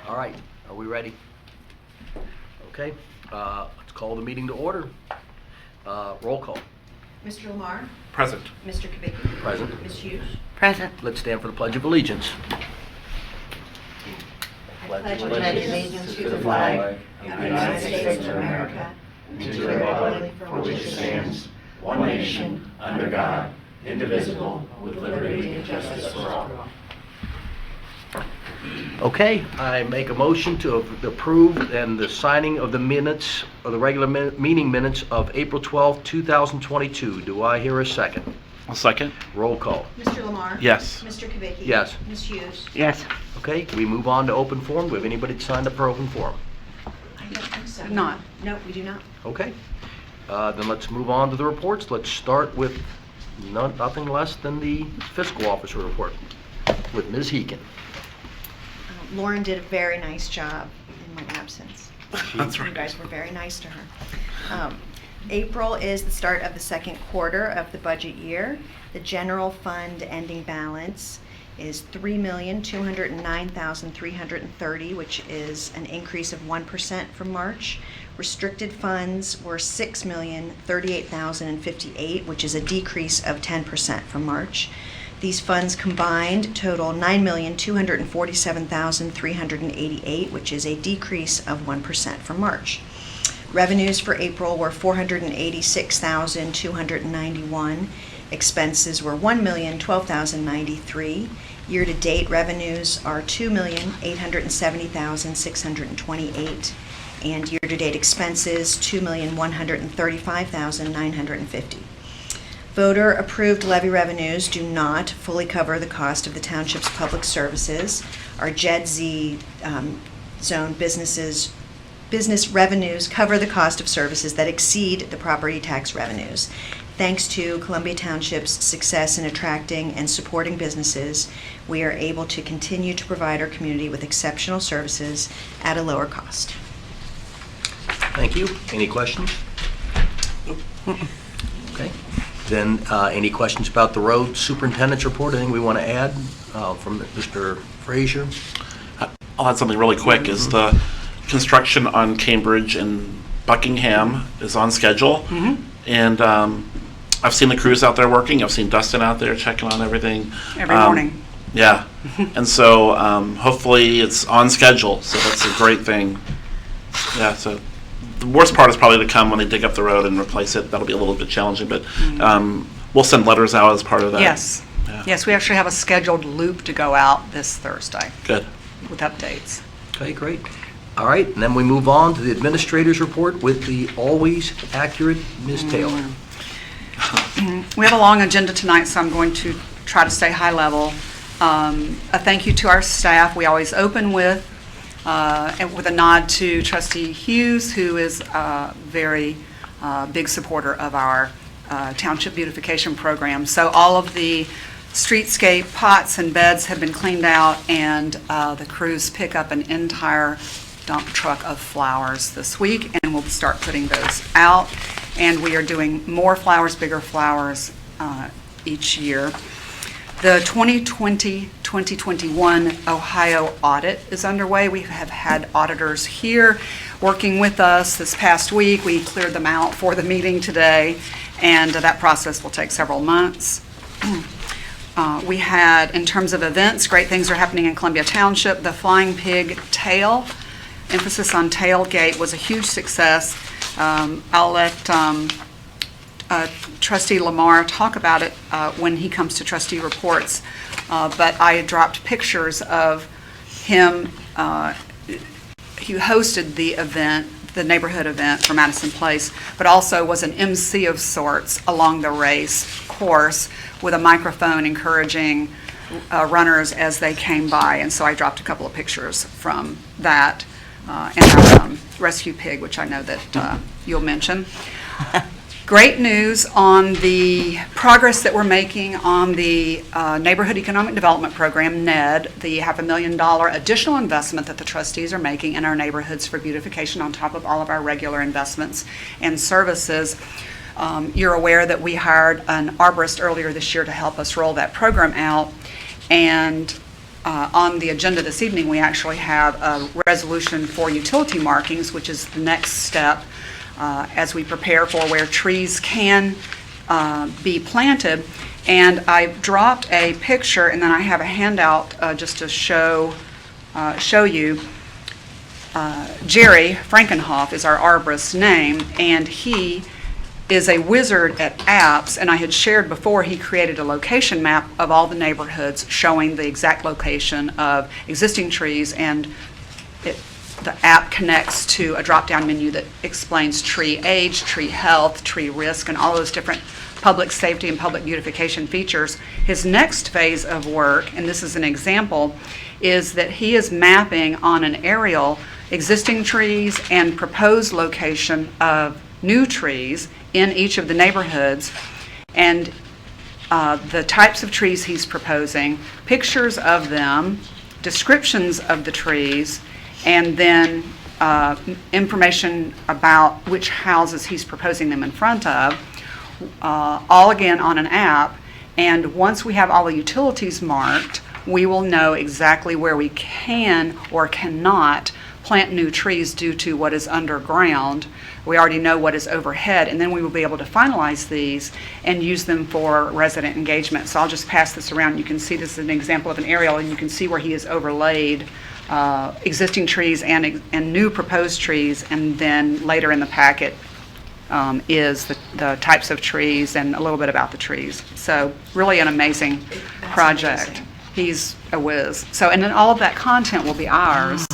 All right, are we ready? Okay, let's call the meeting to order. Roll call. Mr. Lamar? Present. Mr. Kubicki? Present. Ms. Hughes? Present. Let's stand for the Pledge of Allegiance. I pledge allegiance to the flag of the United States of America and to the republic for which it stands, one nation, under God, indivisible, with liberty and justice for all. Okay, I make a motion to approve and the signing of the minutes, of the regular meeting minutes of April 12th, 2022. Do I hear a second? I'll second. Roll call. Mr. Lamar? Yes. Mr. Kubicki? Yes. Ms. Hughes? Yes. Okay, we move on to open forum. Do we have anybody that signed up for open forum? I don't think so. Not. No, we do not. Okay, then let's move on to the reports. Let's start with nothing less than the fiscal officer report with Ms. Heekin. Lauren did a very nice job in my absence. That's You right. guys were very nice to her. April is the start of the second quarter of the budget year. The general fund ending balance is $3,209,330, which is an increase of 1% from March. Restricted funds were $6,038,058, which is a decrease of 10% from March. These funds combined total $9,247,388, which is a decrease of 1% from March. Revenues for April were $486,291. Expenses were $1,012,093. Year-to-date revenues are $2,870,628. And year-to-date expenses, $2,135,950. Voter-approved levy revenues do not fully cover the cost of the township's public services. Our JED-Z zone business revenues cover the cost of services that exceed the property tax revenues. Thanks to Columbia Township's success in attracting and supporting businesses, we are able to continue to provide our community with exceptional services at a lower cost. Thank you. Any questions? Okay. Then, any questions about the road superintendent's report? Anything we want to add from Mr. Frazier? I'll add something really quick. Is the construction on Cambridge and Buckingham is on schedule. And I've seen the crews out there working. I've seen Dustin out there checking on everything. Every morning. Yeah. And so hopefully it's on schedule. So that's a great thing. Yeah, so the worst part is probably to come when they dig up the road and replace it. That'll be a little bit challenging, but we'll send letters out as part of that. Yes. Yeah. Yes, we actually have a scheduled loop to go out this Thursday Good. with updates. Okay, great. All right, and then we move on to the administrator's report with the always accurate Ms. Taylor. We have a long agenda tonight, so I'm going to try to stay high level. A thank you to our staff. We always open with a nod to Trustee Hughes, who is a very big supporter of our Township beautification program. So all of the streetscape pots and beds have been cleaned out, and the crews pick up an entire dump truck of flowers this week, and we'll start putting those out. And we are doing more flowers, bigger flowers each year. The 2020-2021 Ohio audit is underway. We have had auditors here working with us this past week. We cleared them out for the meeting today, and that process will take several months. We had, in terms of events, great things are happening in Columbia Township. The Flying Pig Tail, emphasis on tailgate, was a huge success. I'll let Trustee Lamar talk about it when he comes to Trustee Reports, but I dropped pictures of him. He hosted the event, the neighborhood event for Madison Place, but also was an MC of sorts along the race course with a microphone encouraging runners as they came by. And so I dropped a couple of pictures from that and our rescue pig, which I know that you'll mention. Great news on the progress that we're making on the Neighborhood Economic Development Program, NED, the $500,000 additional investment that the trustees are making in our neighborhoods for beautification on top of all of our regular investments and services. You're aware that we hired an arborist earlier this year to help us roll that program out, and on the agenda this evening, we actually have a resolution for utility markings, which is the next step as we prepare for where trees can be planted. And I've dropped a picture, and then I have a handout just to show you. Jerry Frankenhoff is our arborist's name, and he is a wizard at apps, and I had shared before he created a location map of all the neighborhoods showing the exact location of existing trees, and the app connects to a drop-down menu that explains tree age, tree health, tree risk, and all those different public safety and public beautification features. His next phase of work, and this is an example, is that he is mapping on an aerial existing trees and proposed location of new trees in each of the neighborhoods, and the types of trees he's proposing, pictures of them, descriptions of the trees, and then information about which houses he's proposing them in front of, all again on an app. And once we have all the utilities marked, we will know exactly where we can or cannot plant new trees due to what is underground. We already know what is overhead, and then we will be able to finalize these and use them for resident engagement. So I'll just pass this around. You can see this is an example of an aerial, and you can see where he has overlaid existing trees and new proposed trees, and then later in the packet is the types of trees and a little bit about the trees. So really an amazing project. Amazing. He's a whiz. So, and then all of that content will be ours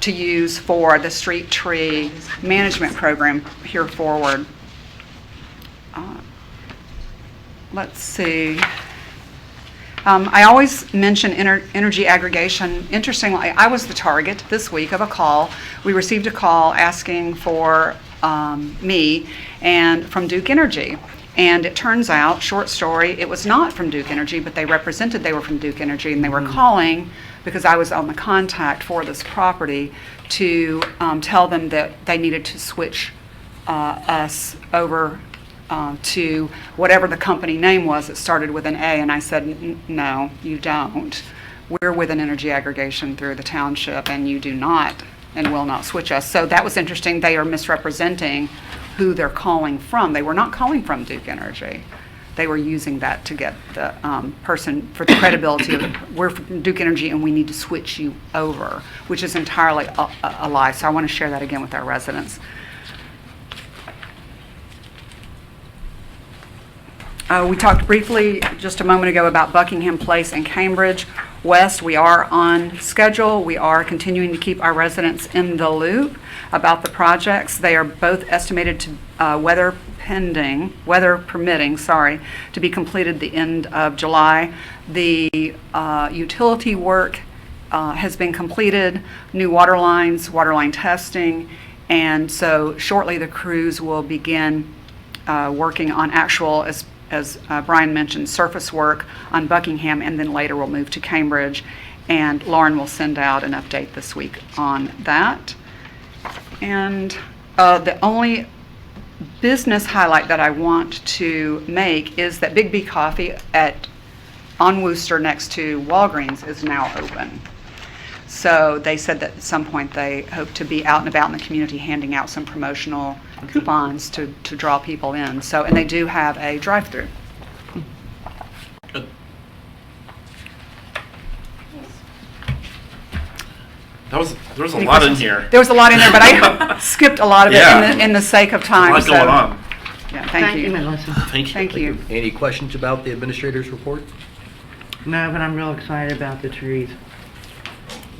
to use for the street tree management program here forward. Let's see. I always mention energy aggregation. Interestingly, I was the target this week of a call. We received a call asking for me and from Duke Energy. And it turns out, short story, it was not from Duke Energy, but they represented they were from Duke Energy, and they were calling because I was on the contact for this property to tell them that they needed to switch us over to whatever the company name was that started with an A. And I said, no, you don't. We're with an energy aggregation through the township, and you do not and will not switch us. So that was interesting. They are misrepresenting who they're calling from. They were not calling from Duke Energy. They were using that to get the person for the credibility of we're from Duke Energy and we need to switch you over, which is entirely a lie. So I want to share that again with our residents. We talked briefly just a moment ago about Buckingham Place and Cambridge West. We are on schedule. We are continuing to keep our residents in the loop about the projects. They are both estimated to weather permitting, to be completed the end of July. The utility work has been completed, new water line testing, and so shortly the crews will begin working on actual, as Brian mentioned, surface work on Buckingham, and then later we'll move to Cambridge, and Lauren will send out an update this week on that. And the only business highlight that I want to make is that Big B Coffee on Wooster next to Walgreens is now open. So they said that at some point they hope to be out and about in the community handing out some promotional coupons to draw people in. So, and they do have a drive-through. Good. There was a lot in here. There was a lot in there, but I skipped a lot of it in the sake of time. A lot going on. Yeah, thank you. Melissa. Thank you. Thank you. Any questions about the administrator's report? No, but I'm real excited about the trees.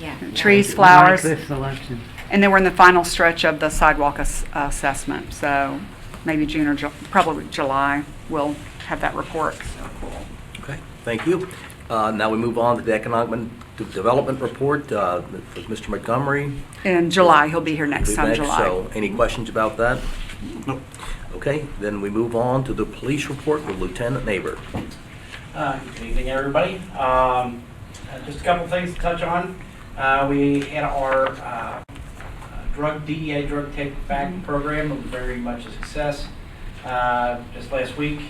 Yeah. Trees, I flowers. like this selection. And then we're in the final stretch of the sidewalk assessment. So maybe June or probably July, we'll have that report. Okay, thank you. Now we move on to the economic development report with Mr. Montgomery. In July, he'll be here next time, July. So any questions about that? Nope. Okay, then we move on to the police report with Lieutenant Neighbor. Good evening, everybody. Just a couple things to touch on. We had our DEA drug take back program. It was very much a success just last week.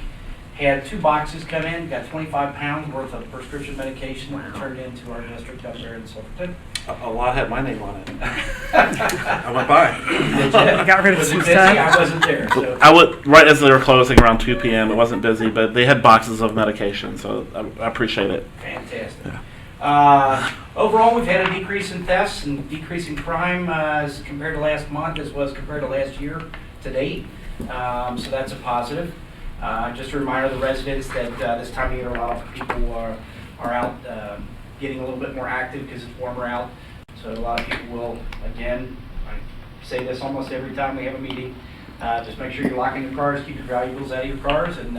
had 2 boxes come in, got 25 pounds worth of prescription medication that were turned into our district up there in Silverton. A lot had my name on it. I went by. Got rid of Was it some busy? stuff. I wasn't there, so. I would, right as they were closing around 2 p.m. It wasn't busy, but they had boxes of medication, so I appreciate it. Fantastic. Overall, we've had a decrease in thefts and decrease in crime as compared to last month, as well as compared to last year to date. So that's a positive. Just a reminder to the residents that this time of year, a lot of people are out getting a little bit more active because it's warmer out. So a lot of people will, again, I say this almost every time we have a meeting, just make sure you're locking your cars, keep your valuables out of your cars, and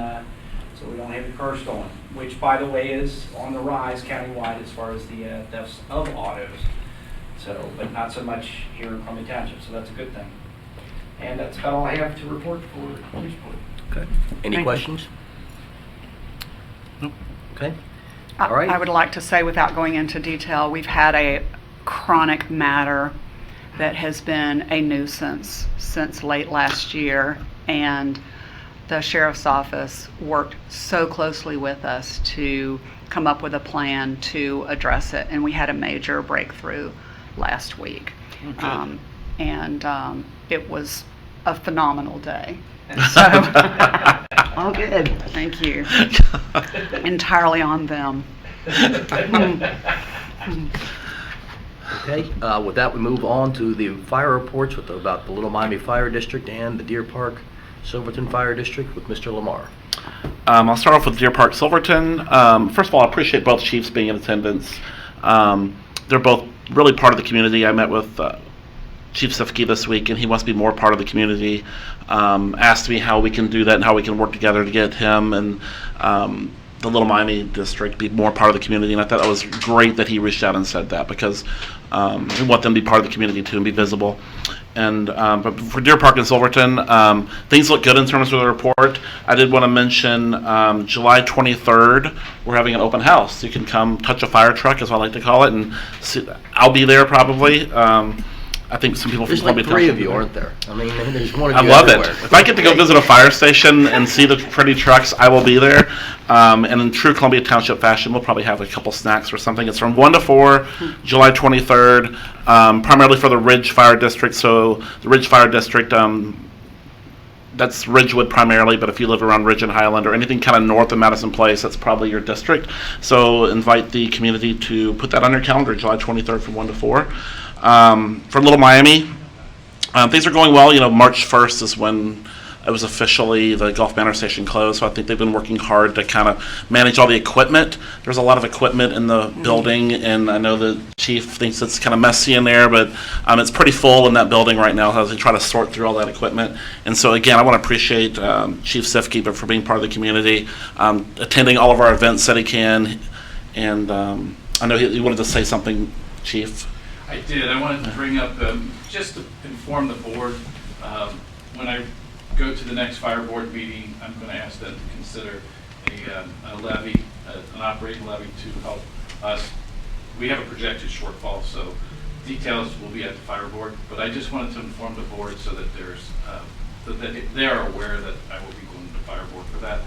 so we don't have your car stolen, which, by the way, is on the rise countywide as far as the thefts of autos. So, but not so much here in Columbia Township, so that's a good thing. And that's about all I have to report for police report. Okay. Any Thank you. questions? Okay. All I right. would like to say, without going into detail, we've had a chronic matter that has been a nuisance since late last year, and the sheriff's office worked so closely with us to come up with a plan to address it, and we had a major breakthrough last week. It was a phenomenal day. So, Oh, good. thank you. Entirely on them. Okay, with that, we move on to the fire reports about the Little Miami Fire District and the Deer Park Silverton Fire District with Mr. Lamar. I'll start off with Deer Park Silverton. First of all, I appreciate both chiefs being in attendance. They're both really part of the community. I met with Chief Sifke this week, and he wants to be more part of the community. Asked me how we can do that and how we can work together to get him and the Little Miami district be more part of the community. And I thought it was great that he reached out and said that, because we want them to be part of the community too and be visible. And but for Deer Park and Silverton, things look good in terms of the report. I did want to mention July 23rd, we're having an open house. You can come touch a fire truck, as I like to call it, and see, I'll be there probably. I think some people from There's like Columbia 3 Township of you, will be aren't there? I mean, there's one of I you love everywhere. it. If I get to go visit a fire station and see the pretty trucks, I will be there. And in true Columbia Township fashion, we'll probably have a couple snacks or something. It's from 1 to 4, July 23rd, primarily for the Ridge Fire District. So the Ridge Fire District, that's Ridgewood primarily, but if you live around Ridge and Highland or anything kind of north of Madison Place, that's probably your district. So invite the community to put that on your calendar, July 23rd from 1 to 4. For Little Miami, things are going well. You know, March 1st is when it was officially the Gulf Manor Station closed, so I think they've been working hard to kind of manage all the equipment. There's a lot of equipment in the building, and I know the chief thinks it's kind of messy in there, but it's pretty full in that building right now as they try to sort through all that equipment. And so again, I want to appreciate Chief Sifke for being part of the community, attending all of our events that he can, and I know he wanted to say something, Chief. I did. I wanted to bring up, just to inform the board, when I go to the next fire board meeting, I'm going to ask them to consider a levy, an operating levy to help us. We have a projected shortfall, so details will be at the fire board. But I just wanted to inform the board so that that they are aware that I will be going to the fire board for that.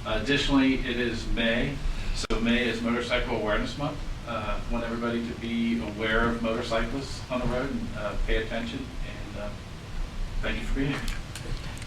Additionally, it is May, so May is Motorcycle Awareness Month. I want everybody to be aware of motorcyclists on the road and pay attention. And thank you for being here.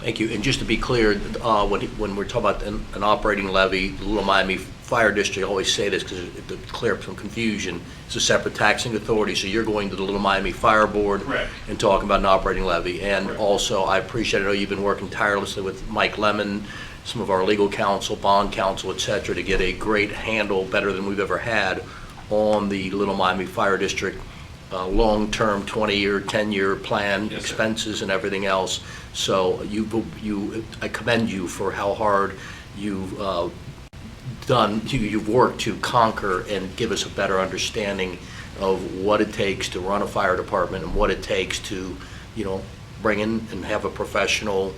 Thank you. And just to be clear, when we're talking about an operating levy, the Little Miami Fire District, I always say this because to clear up some confusion, it's a separate taxing authority, so you're going to the Little Miami Fire Board Correct. and talking about an operating levy. And Correct. also, I appreciate, I know you've been working tirelessly with Mike Lemon, some of our legal counsel, bond counsel, et cetera, to get a great handle, better than we've ever had, on the Little Miami Fire District long-term 20-year, 10-year plan, Yes, sir. expenses and everything else. So I commend you for how hard you've you've worked to conquer and give us a better understanding of what it takes to run a fire department and what it takes to, bring in and have a professional,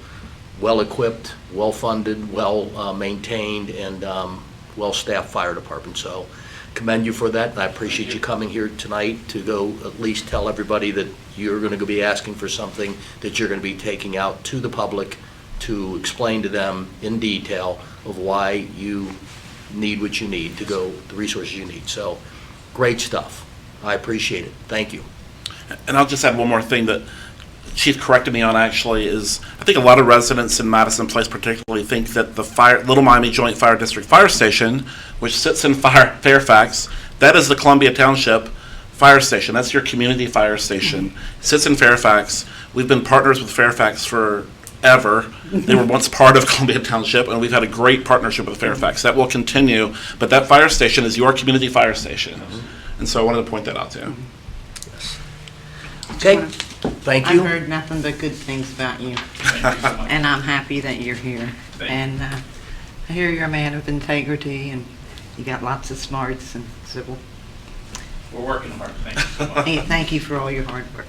well-equipped, well-funded, well-maintained, and well-staffed fire department. So commend you for that, and I appreciate you coming here tonight to go at least tell everybody that you're going to be asking for something that you're going to be taking out to the public to explain to them in detail of why you need what you need to go, the resources you need. So, great stuff. I appreciate it. Thank you. And I'll just add one more thing that Chief corrected me on, actually, is I think a lot of residents in Madison Place particularly think that the Little Miami Joint Fire District Fire Station, which sits in Fairfax, that is the Columbia Township Fire Station. That's your community fire station. It sits in Fairfax. We've been partners with Fairfax forever. They were once part of Columbia Township, and we've had a great partnership with Fairfax. That will continue, but that fire station is your community fire station. And so I wanted to point that out too. Okay, thank I've you. heard nothing but good things about you, Thank you so much. and I'm happy that you're here. Thank you. And I hear you're a man of integrity, and you got lots of smarts and civil. We're working hard. Thank you so much. Hey, thank you for all your hard work.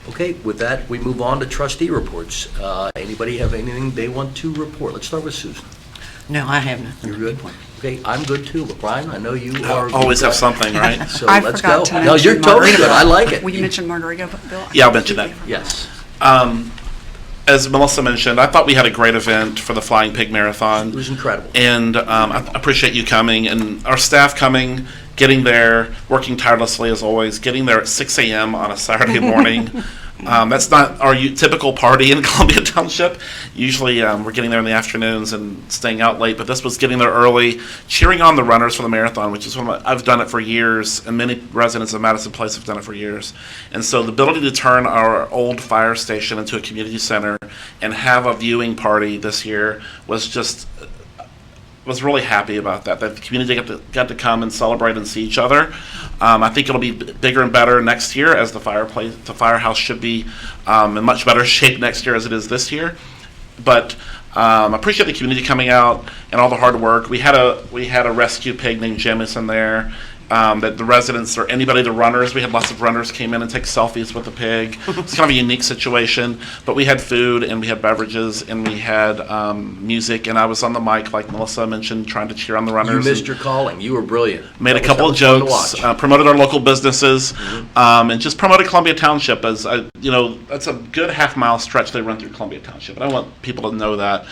Okay, with that, we move on to trustee reports. Anybody have anything they want to report? Let's start with Susan. No, I have nothing. You're to good? report. Okay, I'm good too, but Brian, I know you are. Always have something, right? So I let's forgot go. to No, you're mention totally good. I Margaritaville. like it. Will you mention Margaritaville? Yeah, I'll mention that. Yes. As Melissa mentioned, I thought we had a great event for the Flying Pig It Marathon. was incredible. And I appreciate you coming and our staff coming, getting there, working tirelessly as always, getting there at 6 a.m. on a Saturday morning. That's not our typical party in Columbia Township. Usually we're getting there in the afternoons and staying out late, but this was getting there early, cheering on the runners for the marathon, which is I've done it for years, and many residents of Madison Place have done it for years. And so the ability to turn our old fire station into a community center and have a viewing party this year was really happy about that the community got to come and celebrate and see each other. I think it'll be bigger and better next year, as the firehouse should be in much better shape next year as it is this year. But I appreciate the community coming out and all the hard work. We had a rescue pig named Jemison there. That the residents or anybody, the runners, we had lots of runners came in and take selfies with the pig. It's kind of a unique situation, but we had food and we had beverages and we had music, and I was on the mic, like Melissa mentioned, trying to cheer on the runners. You missed your calling. You were brilliant. Made a That couple of was fun to jokes, watch. promoted our local businesses, and just promoted Columbia Township as that's a good half-mile stretch they run through Columbia Township, and I want people to know that.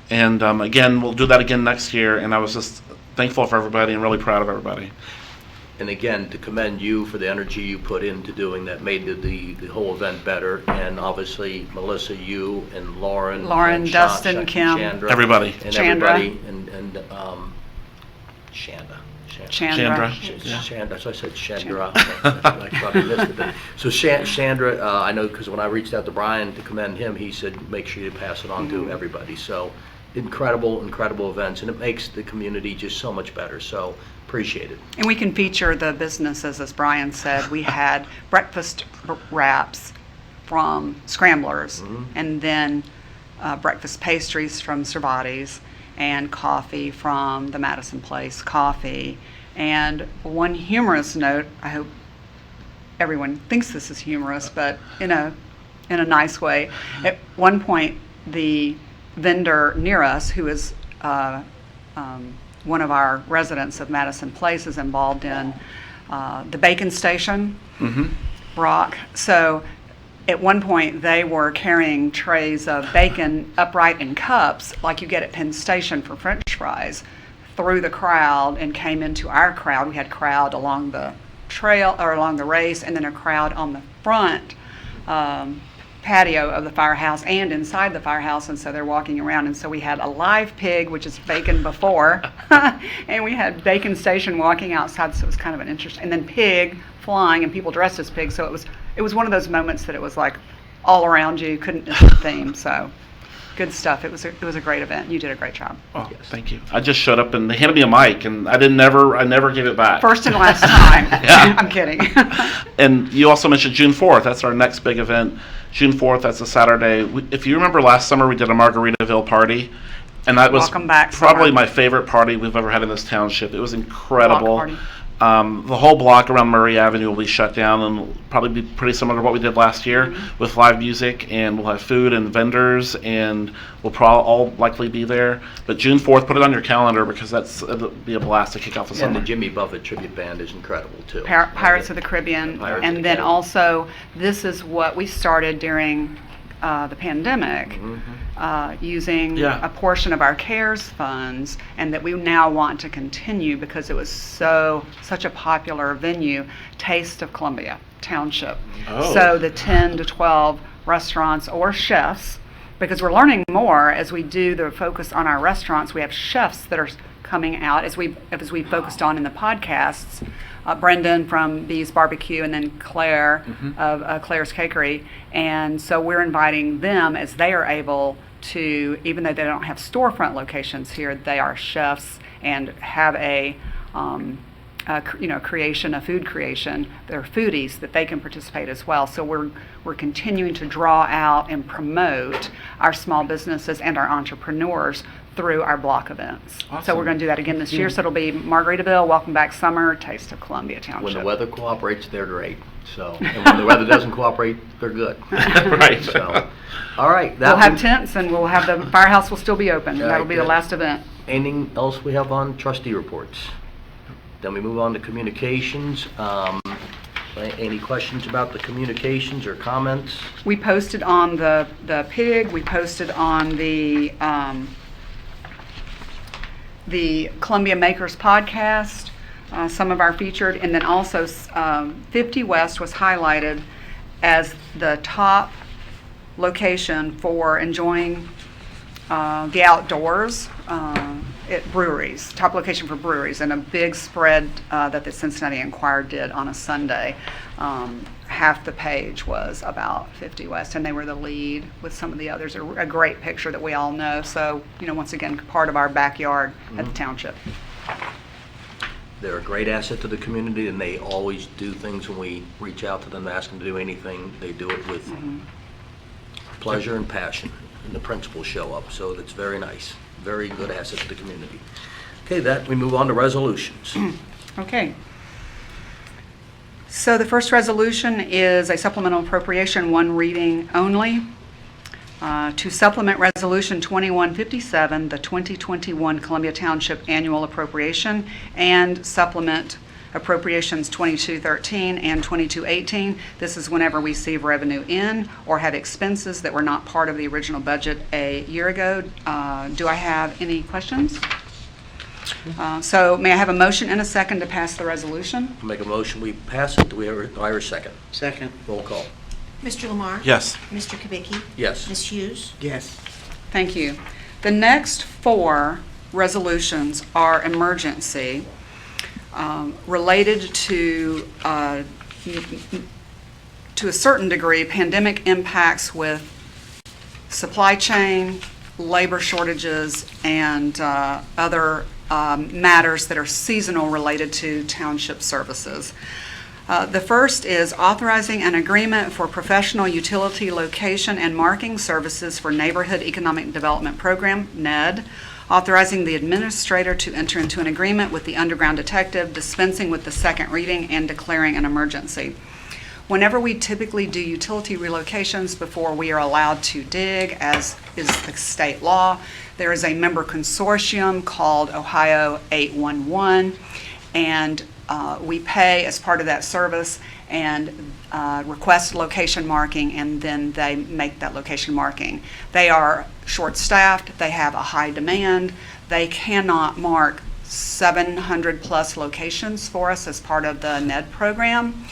And again, we'll do that again next year, and I was just thankful for everybody and really proud of everybody. And again, to commend you for the energy you put into doing that, made the whole event better. And obviously, Melissa, you and Lauren. Lauren, and Dustin, Kim. Chandra. Everybody. And Chandra. everybody. And Shanda. Chandra. Chandra. So I said Chandra. I probably missed it. But, so Chandra, I know because when I reached out to Brian to commend him, he said, make sure you pass it on to everybody. So incredible events. And it makes the community just so much better. So appreciate it. And we can feature the businesses, as Brian said. We had breakfast wraps from Scramblers, and then breakfast pastries from Cervati's, and coffee from the Madison Place Coffee. And one humorous note, I hope everyone thinks this is humorous, but in a nice way. At one point, the vendor near us, who is one of our residents of Madison Place, is involved in the bacon station, Brock. So at one point, they were carrying trays of bacon upright in cups, like you get at Penn Station for French fries, through the crowd and came into our crowd. We had crowd along the trail, or along the race, and then a crowd on the front patio of the firehouse and inside the firehouse, and so they're walking around, and so we had a live pig, which is bacon before, and we had bacon station walking outside, so it was kind of an interesting, and then pig flying and people dressed as pigs, so it was one of those moments that it was like all around you, couldn't miss the theme. So good stuff. It was a great event. You did a great job. Oh, thank you. I just showed up and they handed me a mic, and I never gave it back. First and last time. Yeah. I'm kidding. And you also mentioned June 4th. That's our next big event. June 4th, that's a Saturday. If you remember last summer, we did a Margaritaville party. And that was Welcome back, probably summer. my favorite party we've ever had in this township. It was incredible. Block party. The whole block around Murray Avenue will be shut down, and will probably be pretty similar to what we did last year with live music, and we'll have food and vendors, and we'll all likely be there. But June 4th, put it on your calendar, because it'll be a blast to kick off the And the summer. Jimmy Buffett tribute band is incredible too. Pirates of the Caribbean. Pirates of And the then Caribbean. also, this is what we started during the pandemic, using Yeah. a portion of our CARES funds, and that we now want to continue because it was such a popular venue, Taste of Columbia Township. Oh. So the 10 to 12 restaurants or chefs, because we're learning more as we do the focus on our restaurants. We have chefs that are coming out as we focused on in the podcasts. Brendan from Bee's Barbecue, and then Claire of Claire's Cakery. And so we're inviting them as they are able to, even though they don't have storefront locations here, they are chefs and have a food creation. They're foodies that they can participate as well. So we're continuing to draw out and promote our small businesses and our entrepreneurs through our block events. So Awesome. we're going to do that again this year. So it'll be Margaritaville, Welcome Back Summer, Taste of Columbia Township. When the weather cooperates, they're great. So, and when the weather doesn't cooperate, they're good. Right. So, all right. We'll have tents, and we'll have the firehouse will still be open. All That'll right, be the good. last event. Anything else we have on trustee reports? Then we move on to communications. Any questions about the communications or comments? We posted on the pig. We posted on the Columbia Makers podcast, some of our featured, and then also 50 West was highlighted as the top location for enjoying the outdoors at breweries, top location for breweries, and a big spread that the Cincinnati Enquirer did on a Sunday. Half the page was about 50 West, and they were the lead with some of the others. A great picture that we all know. So, once again, part of our backyard at the township. They're a great asset to the community, and they always do things when we reach out to them, ask them to do anything. They do it with pleasure and passion, and the principals show up. So that's very nice. Very good asset to the community. Okay, we move on to resolutions. Okay. So the first resolution is a supplemental appropriation, one reading only, to supplement Resolution 2157, the 2021 Columbia Township Annual Appropriation, and supplement Appropriations 2213 and 2218. This is whenever we receive revenue in or have expenses that were not part of the original budget a year ago. Do I have any questions? So may I have a motion and a second to pass the resolution? Make a motion, we pass it. Do I hear a second? Second. Roll call. Mr. Lamar? Yes. Mr. Kubicki? Yes. Ms. Hughes? Yes. Thank you. The next four resolutions are emergency, related to a certain degree, pandemic impacts with supply chain, labor shortages, and other matters that are seasonal related to township services. The first is authorizing an agreement for professional utility location and marking services for Neighborhood Economic Development Program, NED, authorizing the administrator to enter into an agreement with the underground detective, dispensing with the second reading, and declaring an emergency. Whenever we typically do utility relocations before we are allowed to dig, as is the state law, there is a member consortium called Ohio 811, and we pay as part of that service and request location marking, and then they make that location marking. They are short-staffed, they have a high demand, they cannot mark 700 plus locations for us as part of the NED program.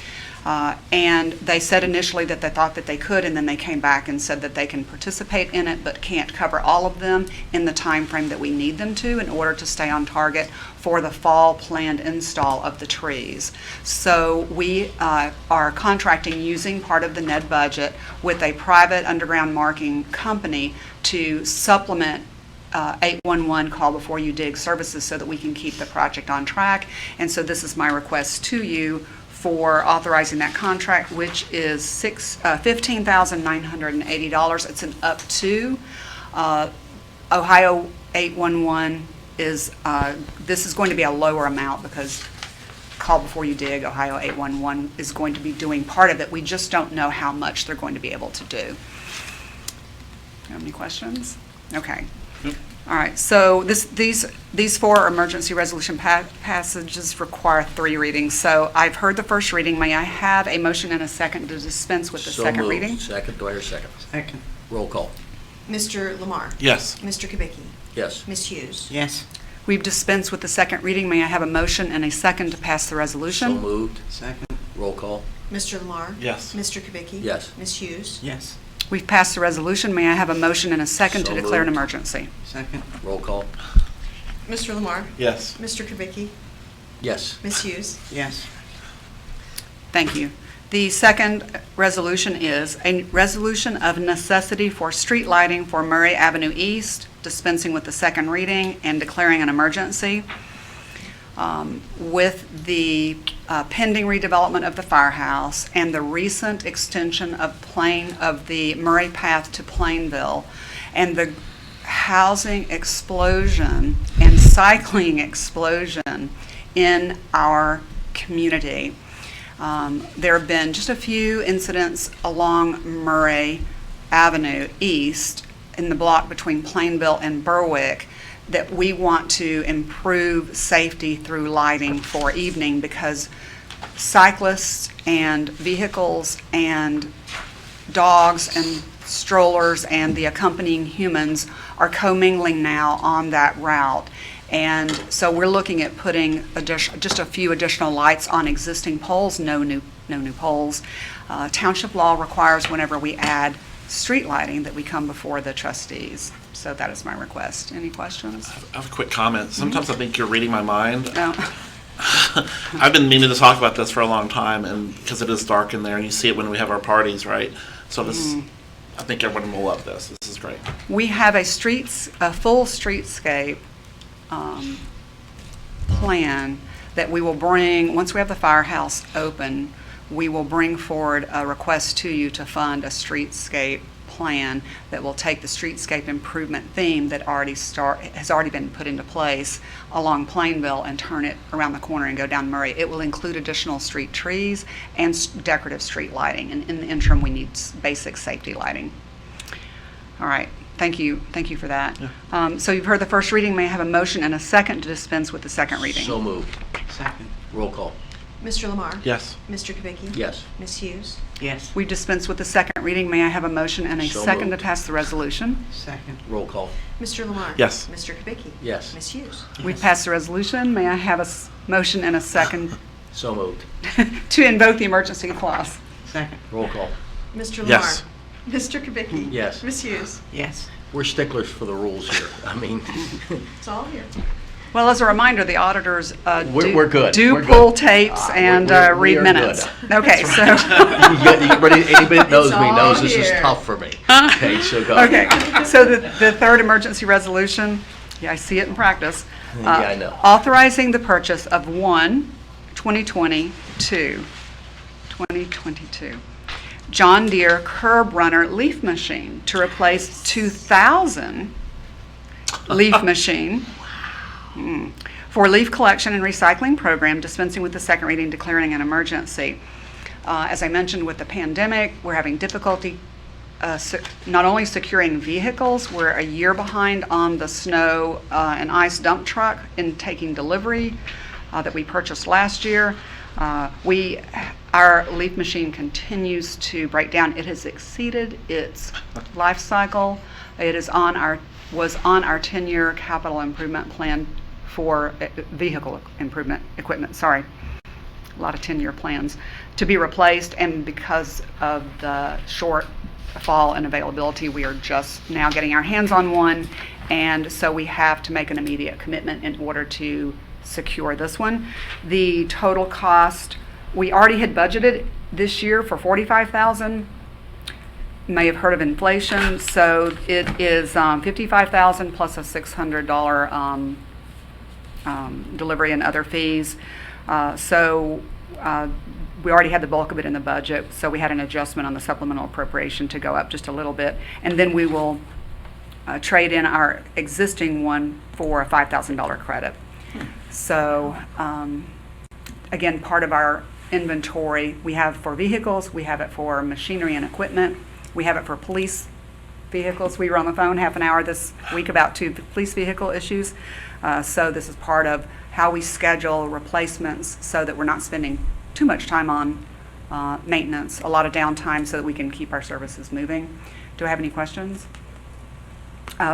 And they said initially that they thought that they could, and then they came back and said that they can participate in it but can't cover all of them in the time frame that we need them to in order to stay on target for the fall planned install of the trees. So we are contracting using part of the NED budget with a private underground marking company to supplement 811 call before you dig services so that we can keep the project on track. And so this is my request to you for authorizing that contract, which is $15,980. It's an up to. Ohio 811 is, this is going to be a lower amount because call before you dig, Ohio 811 is going to be doing part of it. We just don't know how much they're going to be able to do. You have any questions? Okay. All right, so these four emergency resolution passages require 3 readings. So I've heard the first reading. May I have a motion and a second to dispense with the So second moved. reading? Second, do I hear a second? Second. Roll call. Mr. Lamar? Yes. Mr. Kubicki? Yes. Ms. Hughes? Yes. We've dispensed with the second reading. May I have a motion and a second to pass the So resolution? moved. Second. Roll call. Mr. Lamar? Yes. Mr. Kubicki? Yes. Ms. Hughes? Yes. We've passed the resolution. May I have a motion and a second to So declare an moved. emergency? Second. Roll call. Mr. Lamar? Yes. Mr. Kubicki? Yes. Ms. Hughes? Yes. Thank you. The second resolution is a resolution of necessity for street lighting for Murray Avenue East, dispensing with the second reading and declaring an emergency. With the pending redevelopment of the firehouse and the recent extension of the Murray Path to Plainville, and the housing explosion and cycling explosion in our community. There have been just a few incidents along Murray Avenue East in the block between Plainville and Berwick that we want to improve safety through lighting for evening, because cyclists and vehicles and dogs and strollers and the accompanying humans are commingling now on that route. And so we're looking at putting just a few additional lights on existing poles, no new poles. Township law requires whenever we add street lighting that we come before the trustees. So that is my request. Any questions? I have a quick comment. Sometimes I think you're reading my mind. No. I've been meaning to talk about this for a long time, and because it is dark in there, and you see it when we have our parties, right? So this, I think everyone will love this. This is great. We have a full streetscape plan that we will bring, once we have the firehouse open, we will bring forward a request to you to fund a streetscape plan that will take the streetscape improvement theme that has already been put into place along Plainville and turn it around the corner and go down Murray. It will include additional street trees and decorative street lighting, and in the interim we need basic safety lighting. All right. Thank you for that. Yeah. So you've heard the first reading. May I have a motion and a second to dispense with the second reading? So moved. Second. Roll call. Mr. Lamar? Yes. Mr. Kubicki? Yes. Ms. Hughes? Yes. We dispense with the second reading. May I have a motion and a So second moved. to pass the resolution? Second. Roll call. Mr. Lamar? Yes. Mr. Kubicki? Yes. Ms. Hughes? We passed the resolution. May I have a motion and a second So moved. to invoke the emergency clause? Second. Roll call. Mr. Lamar? Yes. Mr. Kubicki? Yes. Ms. Hughes? Yes. We're sticklers for the rules here. I mean, It's all here. Well, as a reminder, the auditors We're good. do We're good. pull tapes and we read are minutes. good. Okay, so. anybody that knows It's me knows all this is here. tough for me. Okay, so go. Okay, so the third emergency resolution, yeah, I see it in practice. Yeah, I know. Authorizing the purchase of 2022 John Deere curb runner leaf machine to replace 2,000 leaf machine for leaf collection and recycling program, dispensing with the second reading, declaring an emergency. As I mentioned, with the pandemic, we're having difficulty not only securing vehicles, we're a year behind on the snow and ice dump truck in taking delivery that we purchased last year. Our leaf machine continues to break down. It has exceeded its life cycle. It was on our 10-year capital improvement plan for vehicle improvement equipment. Sorry, a lot of 10-year plans to be replaced, and because of the shortfall in availability, we are just now getting our hands on one, and so we have to make an immediate commitment in order to secure this one. The total cost, we already had budgeted this year for $45,000. You may have heard of inflation, so it is $55,000 plus a $600 delivery and other fees. We already had the bulk of it in the budget, so we had an adjustment on the supplemental appropriation to go up just a little bit, and then we will trade in our existing one for a $5,000 credit. So, again, part of our inventory we have for vehicles, we have it for machinery and equipment, we have it for police vehicles. We were on the phone half an hour this week about 2 police vehicle issues. So this is part of how we schedule replacements so that we're not spending too much time on maintenance, a lot of downtime so that we can keep our services moving. Do I have any questions?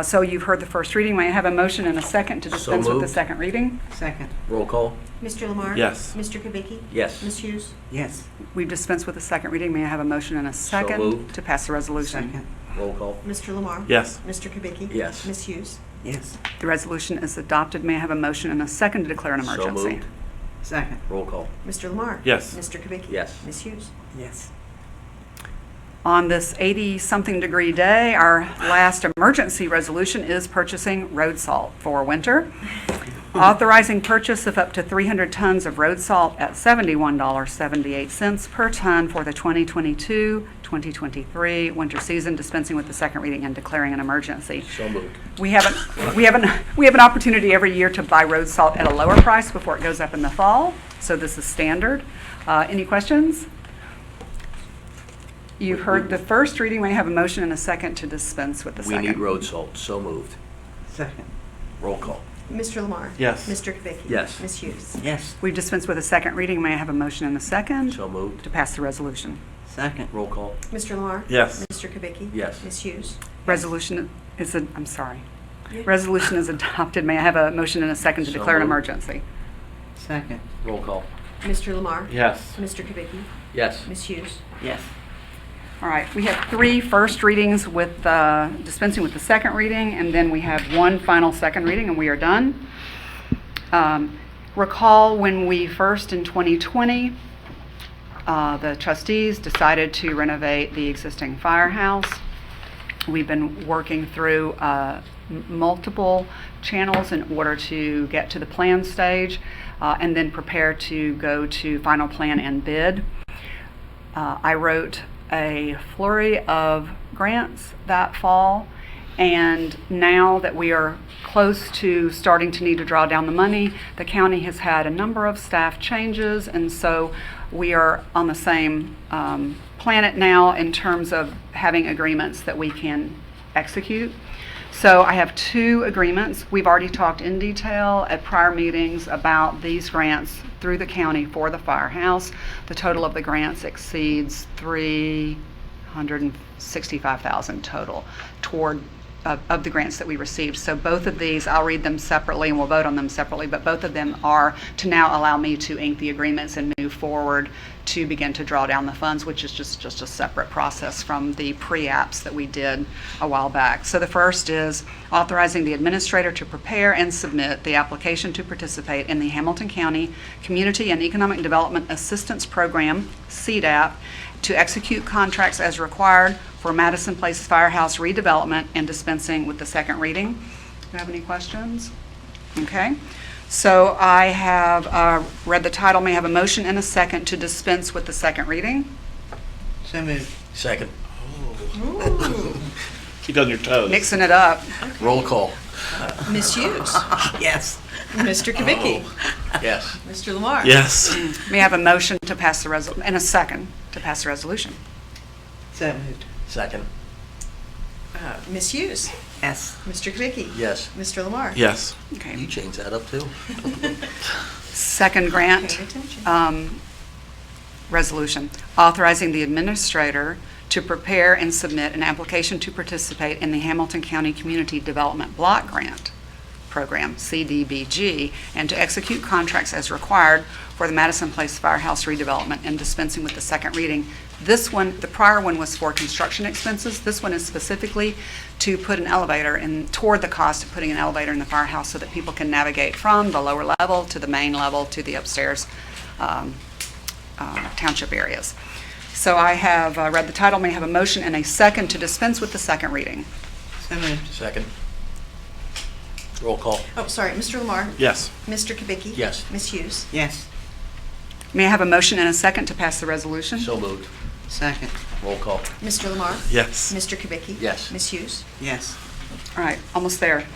So you've heard the first reading. May I have a motion and a second to So dispense with the moved. second reading? Second. Roll call? Mr. Lamar? Yes. Mr. Kubicki? Yes. Ms. Hughes? Yes. We've dispensed with the second reading. May I have a motion and a second moved. to pass the resolution? Second. Roll call? Mr. Lamar? Yes. Mr. Kubicki? Yes. Ms. Hughes? Yes. The resolution is adopted. May I have a motion and a second to declare an So emergency? moved. Second. Roll call? Mr. Lamar? Yes. Mr. Kubicki? Yes. Ms. Hughes? Yes. On this 80-something degree day, our last emergency resolution is purchasing road salt for winter. Authorizing purchase of up to 300 tons of road salt at $71.78 per ton for the 2022-2023 winter season, dispensing with the second reading and declaring an emergency. So moved. We have an opportunity every year to buy road salt at a lower price before it goes up in the fall, so this is standard. Any questions? You've heard the first reading. May I have a motion and a second to dispense with the We second? need road salt. So moved. Second. Roll call? Mr. Lamar? Yes. Mr. Kubicki? Yes. Ms. Hughes? Yes. We've dispensed with a second reading. May I have a motion and a second So moved. to pass the resolution? Second. Roll call? Mr. Lamar? Yes. Mr. Kubicki? Yes. Ms. Hughes? Resolution is, I'm sorry. Yeah. Resolution is adopted. May I have a motion and a second to So declare an moved. emergency? Second. Roll call? Mr. Lamar? Yes. Mr. Kubicki? Yes. Ms. Hughes? Yes. All right, we have 3 first readings with dispensing with the second reading, and then we have 1 final second reading, and we are done. Recall when we first in 2020, the trustees decided to renovate the existing firehouse. We've been working through multiple channels in order to get to the plan stage and then prepare to go to final plan and bid. I wrote a flurry of grants that fall, and now that we are close to starting to need to draw down the money, the county has had a number of staff changes, and so we are on the same planet now in terms of having agreements that we can execute. So I have 2 agreements. We've already talked in detail at prior meetings about these grants through the county for the firehouse. The total of the grants exceeds $365,000 total toward of the grants that we received. So both of these, I'll read them separately and we'll vote on them separately, but both of them are to now allow me to ink the agreements and move forward to begin to draw down the funds, which is just a separate process from the pre-apps that we did a while back. So the first is authorizing the administrator to prepare and submit the application to participate in the Hamilton County Community and Economic Development Assistance Program, CDAP, to execute contracts as required for Madison Place Firehouse redevelopment and dispensing with the second reading. Do you have any questions? Okay. So I have read the title. May I have a motion and a second to dispense with the second reading? So moved. Second. Keep on your toes. Mixing it up. Roll call? Ms. Hughes? Yes. Mr. Kubicki? Yes. Mr. Lamar? Yes. May I have a motion to pass the resolution and a second to pass the resolution? So moved. Second. Ms. Hughes? Yes. Mr. Kubicki? Yes. Mr. Lamar? Yes. You Okay. change that up too? Second grant. Paying attention. Resolution authorizing the administrator to prepare and submit an application to participate in the Hamilton County Community Development Block Grant Program, Cdbg, and to execute contracts as required for the Madison Place Firehouse redevelopment and dispensing with the second reading. This one, the prior one was for construction expenses. This one is specifically to put an elevator in, toward the cost of putting an elevator in the firehouse so that people can navigate from the lower level to the main level to the upstairs township areas. So I have read the title. May I have a motion and a second to dispense with the second reading? So moved. Second. Roll call? Oh, sorry, Mr. Lamar? Yes. Mr. Kubicki? Yes. Ms. Hughes? Yes. May I have a motion and a second to pass the resolution? So moved. Second. Roll call? Mr. Lamar? Yes. Mr. Kubicki? Yes. Ms. Hughes? Yes. All right, almost there.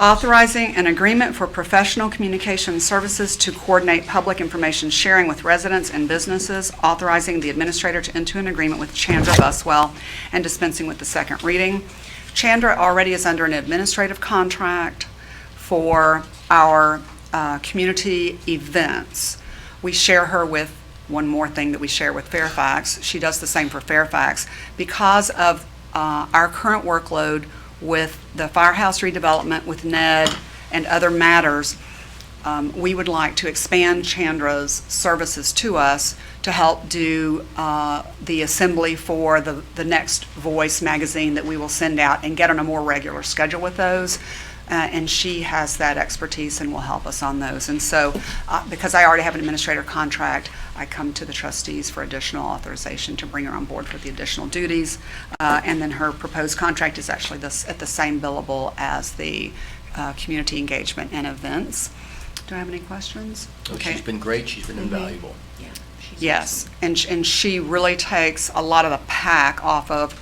Authorizing an agreement for professional communication services to coordinate public information sharing with residents and businesses, authorizing the administrator to enter an agreement with Chandra Buswell and dispensing with the second reading. Chandra already is under an administrative contract for our community events. We share her with one more thing that we share with Fairfax. She does the same for Fairfax. Because of our current workload with the firehouse redevelopment, with Ned and other matters, we would like to expand Chandra's services to us to help do the assembly for the next Voice magazine that we will send out and get on a more regular schedule with those. And she has that expertise and will help us on those. And so, because I already have an administrator contract, I come to the trustees for additional authorization to bring her on board for the additional duties. And then her proposed contract is actually at the same billable as the community engagement and events. Do I have any questions? Oh, she's been great, she's been invaluable. Yeah. she's Yes, and she really takes a lot of the pack off of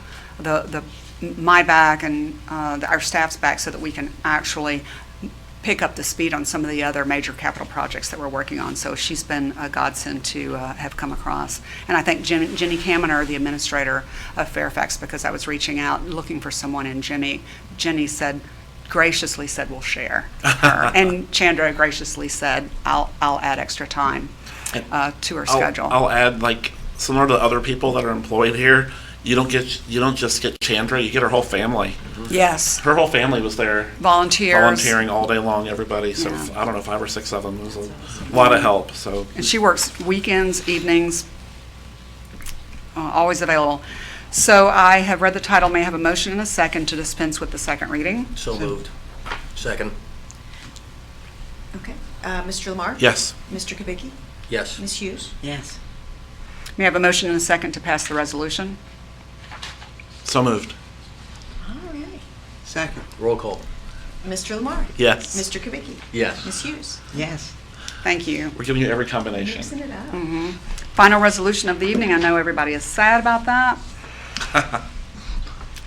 my back and our staff's back, so that we can actually pick up the speed on some of the other major capital projects that we're working on. So she's been a godsend to have come across. And I thank Jenny Kaminer, the administrator of Fairfax, because I was reaching out looking for someone, and Jenny graciously said we'll share her. And Chandra graciously said I'll add extra time to her schedule. I'll add, like, similar to other people that are employed here, you don't just get Chandra, you get her whole family. Yes, Her whole family was there volunteering all day long, everybody. So Yeah. I don't know, 5 or 6 of them. It was a lot of help. So And she works weekends, evenings, always available. So I have read the title. May I have a motion and a second to dispense with the second reading? So moved. Second. Okay. Mr. Lamar? yes, Mr. Kubicki? Yes. Ms. Hughes? Yes. May I have a motion and a second to pass the resolution? so moved. All right. Second. Roll call. Mr. Lamar? Yes, Mr. Kubicki? Yes. Ms. Hughes? Yes. Thank you. we're giving you every combination. Mixing it up. Final resolution of the evening. I know everybody is sad about that.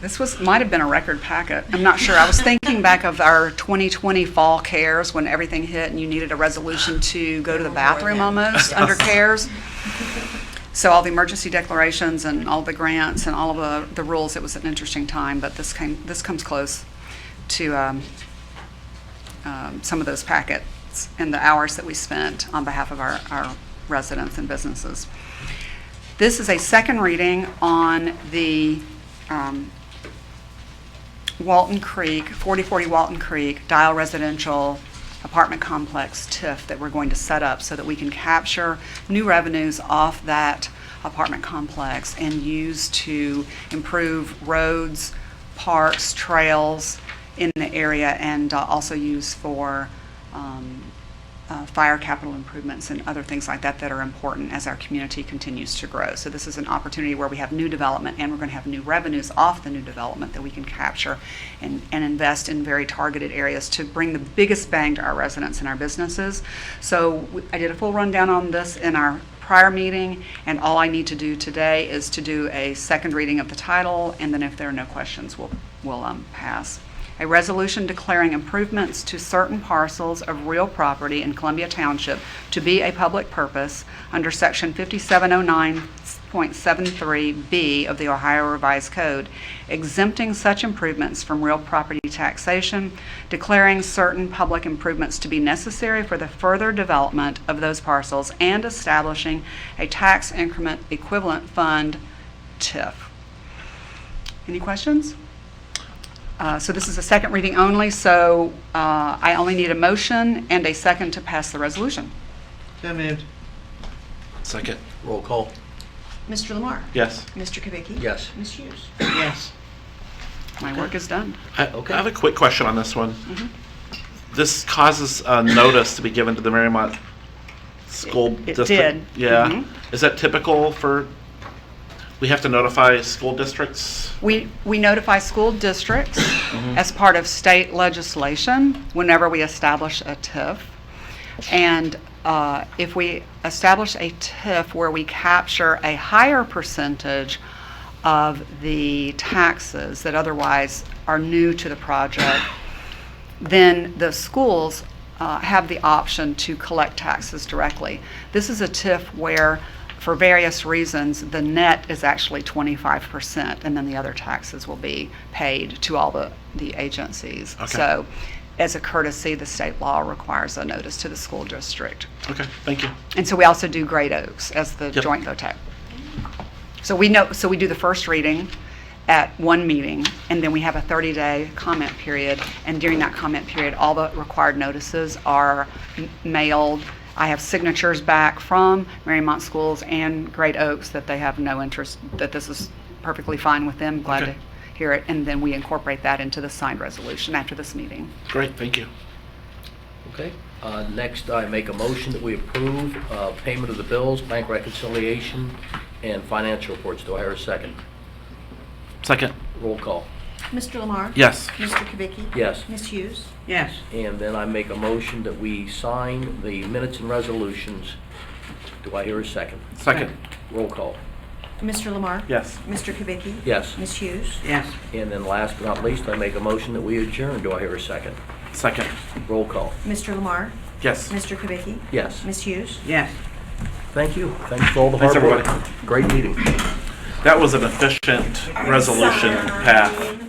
This might have been a record packet. I'm not sure. I was thinking back of our 2020 fall cares when everything hit and you needed a resolution to go to the bathroom almost under cares. So all the emergency declarations and all the grants and all of the rules, it was an interesting time, but this comes close to some of those packets and the hours that we spent on behalf of our residents and businesses. This is a second reading on the Walton Creek, 4040 Walton Creek Dial Residential Apartment Complex TIF that we're going to set up so that we can capture new revenues off that apartment complex and use to improve roads, parks, trails in the area, and also use for fire capital improvements and other things like that that are important as our community continues to grow. So this is an opportunity where we have new development, and we're going to have new revenues off the new development that we can capture and invest in very targeted areas to bring the biggest bang to our residents and our businesses. So I did a full rundown on this in our prior meeting, and all I need to do today is to do a second reading of the title, and then if there are no questions, we'll pass. A resolution declaring improvements to certain parcels of real property in Columbia Township to be a public purpose under Section 5709.73B of the Ohio Revised Code, exempting such improvements from real property taxation, declaring certain public improvements to be necessary for the further development of those parcels, and establishing a tax increment equivalent fund, TIF. Any questions? So this is a second reading only, so I only need a motion and a second to pass the resolution. So moved. Second. Roll call. Mr. Lamar? Yes. Mr. Kubicki? Yes. Ms. Hughes? Yes. My work is done. I have a quick question on this one. Mm-hmm. This causes a notice to be given to the Marymount School It District. did. Yeah. Mhm. Is that typical for? We have to notify school districts? We notify school districts as part of state legislation whenever we establish a TIF. And if we establish a TIF where we capture a higher percentage of the taxes that otherwise are new to the project, then the schools have the option to collect taxes directly. This is a TIF where, for various reasons, the net is actually 25%, and then the other taxes will be paid to all the agencies. Okay. So as a courtesy, the state law requires a notice to the school district. Okay, thank you. And so we also do Great Oaks as the Yep. joint VOTEC. So we do the first reading at one meeting, and then we have a 30-day comment period. And during that comment period, all the required notices are mailed. I have signatures back from Marymount Schools and Great Oaks that they have no interest, that this is perfectly fine with them. Glad Okay. to hear it. And then we incorporate that into the signed resolution after this meeting. Great, thank you. Okay. Next, I make a motion that we approve payment of the bills, bank reconciliation, and financial reports. Do I hear a second? Second, Roll call. Mr. Lamar? yes. Mr. Kubicki? Yes. Ms. Hughes? Yes. And then I make a motion that we sign the minutes and resolutions. Do I hear a second? Second, Roll call. Mr. Lamar? yes. Mr. Kubicki? Yes. Ms. Hughes? Yes. And then last but not least, I make a motion that we adjourn. Do I hear a second? Second, Roll call. Mr. Lamar? yes. Mr. Kubicki? Yes. Ms. Hughes? Yes. Thank you. Thanks for all the Thanks, hard work. everybody. Great meeting. That was an efficient resolution path.